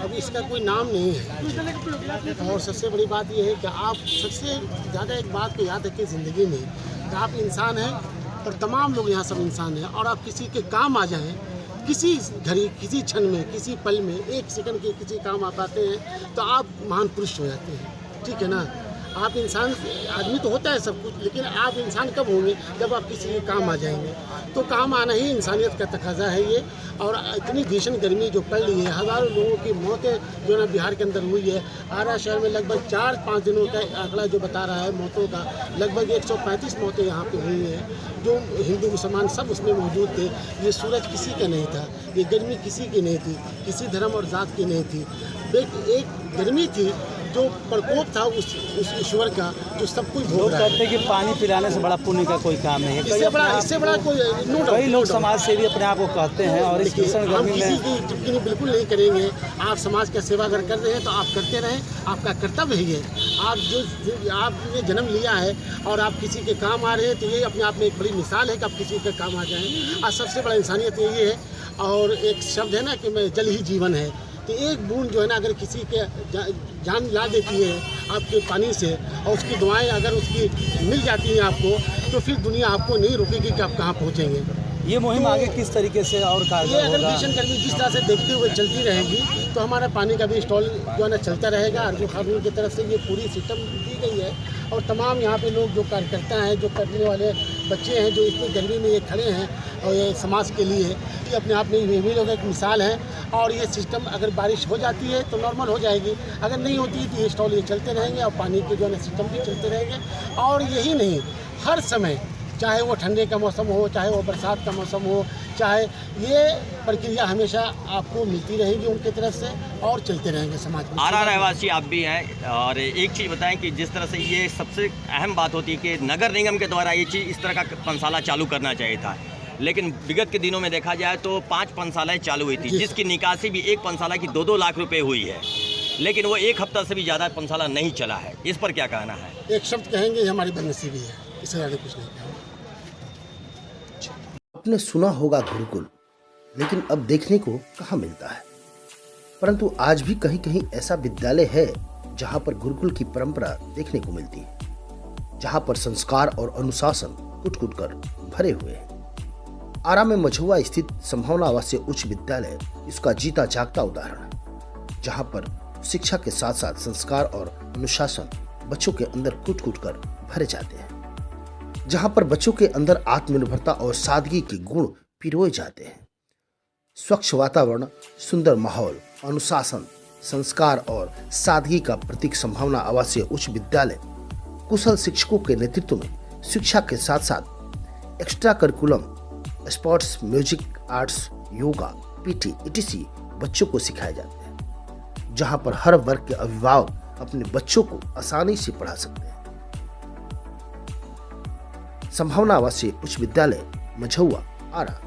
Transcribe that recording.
अभी इसका कोई नाम नहीं है। और सबसे बड़ी बात यह है कि आप सबसे ज़्यादा एक बात को याद रखें ज़िंदगी में कि आप इंसान हैं और तमाम लोग यहाँ सब इंसान हैं, और आप किसी के काम आ जाएं, किसी घड़ी, किसी क्षण में, किसी पल में, एक सेकंड के किसी काम आ पाते हैं तो आप महान पुरुष हो जाते हैं। ठीक है ना? आप इंसान, आदमी तो होता है सब कुछ, लेकिन आप इंसान कब होंगे? जब आप किसी के काम आ जाएंगे। तो काम आना ही इंसानियत का तकाजा है ये। और इतनी भीषण गर्मी जो पड़ रही है, हज़ारों लोगों की मौतें जो ना बिहार के अंदर हुई है। आरा शहर में लगभग 4-5 दिनों का आंकड़ा जो बता रहा है मौतों का, लगभग 135 मौतें यहाँ पे हुई हैं। जो हिंदू मुसलमान सब उसमें मौजूद थे। ये सूरज किसी का नहीं था, ये गर्मी किसी की नहीं थी, किसी धर्म और जात की नहीं थी। एक गर्मी थी जो प्रकोप था उस ईश्वर का, जो सब कुछ भोग रहा है। कहते हैं कि पानी पिलाने से बड़ा पुण्य का कोई काम नहीं है। इससे बड़ा कोई कई लोग समाज सेवी अपने आप को कहते हैं, और इस भीषण हम गर्मी किसी में की टिप्पणी बिल्कुल नहीं करेंगे। आप समाज का सेवा अगर कर रहे हैं तो आप करते रहें, आपका कर्तव्य है ये। आपने जन्म लिया है और आप किसी के काम आ रहे हैं, तो ये अपने आप में एक बड़ी मिसाल है कि आप किसी के काम आ जाएं। आज सबसे बड़ा इंसानियत यही है। और एक शब्द है ना कि मैं जल ही जीवन है, तो एक बूंद जो है ना अगर किसी के जान ला देती है आपके पानी से, और उसकी दुआएं अगर उसकी मिल जाती हैं आपको, तो फिर दुनिया आपको नहीं रोकेगी कि आप कहाँ पहुँचेंगे। ये मुहिम आगे किस तरीके से और ये कारगर अगर होगा? भीषण गर्मी जिस तरह से देखते हुए चलती रहेगी तो हमारा पानी का भी स्टॉल जो है ना चलता रहेगा। अर्जुन खातून की तरफ से ये पूरी सिस्टम दी गई है। और तमाम यहाँ पे लोग जो कार्यकर्ता हैं, जो करने वाले बच्चे हैं, जो इतनी गर्मी में ये खड़े हैं और ये समाज के लिए, ये अपने आप में ये भी लोग एक मिसाल हैं। और ये सिस्टम अगर बारिश हो जाती है तो नॉर्मल हो जाएगी, अगर नहीं होती तो ये स्टॉल ये चलते रहेंगे और पानी के जो है ना सिस्टम भी चलते रहेंगे। और यही नहीं, हर समय, चाहे वो ठंडे का मौसम हो, चाहे वो बरसात का मौसम हो, चाहे ये प्रक्रिया हमेशा आपको मिलती रहेगी उनकी तरफ से और चलते रहेंगे समाज में। आरा रहवासी आप भी हैं, और एक चीज़ बताएं कि जिस तरह से ये सबसे अहम बात होती है कि नगर निगम के द्वारा ये चीज़ इस तरह का पंसाला चालू करना चाहिए था, लेकिन विगत के दिनों में देखा जाए तो 5 पंसालाएँ चालू हुई थी, जिसकी निकासी भी एक पंसाला की 2-2 लाख रुपये हुई है, लेकिन वो एक हफ्ता से भी ज़्यादा पंसाला नहीं चला है। इस पर क्या कहना है? एक शब्द कहेंगे, ये हमारी बदनसीबी है, इससे ज़्यादा कुछ नहीं कहेंगे। आपने सुना होगा गुरुकुल, लेकिन अब देखने को कहाँ मिलता है। परंतु आज भी कहीं कहीं ऐसा विद्यालय है जहाँ पर गुरुकुल की परंपरा देखने को मिलती है, जहाँ पर संस्कार और अनुशासन कुट-कुट कर भरे हुए हैं। आरा में मझौआ स्थित संभावना आवासीय उच्च विद्यालय इसका जीता जागता उदाहरण है, जहाँ पर शिक्षा के साथ साथ संस्कार और अनुशासन बच्चों के अंदर कुट-कुट कर भरे जाते हैं, जहाँ पर बच्चों के अंदर आत्मनिर्भरता और सादगी के गुण पिरोए जाते हैं। स्वच्छ वातावरण, सुंदर माहौल, अनुशासन, संस्कार और सादगी का प्रतीक संभावना आवासीय उच्च विद्यालय कुशल शिक्षकों के नेतृत्व में शिक्षा के साथ साथ extra curriculum, sports, music, arts, yoga, PT etc बच्चों को सिखाए जाते हैं, जहाँ पर हर वर्ग के अभिभावक अपने बच्चों को आसानी से पढ़ा सकते हैं। संभावना आवासीय उच्च विद्यालय मझौआ, आरा।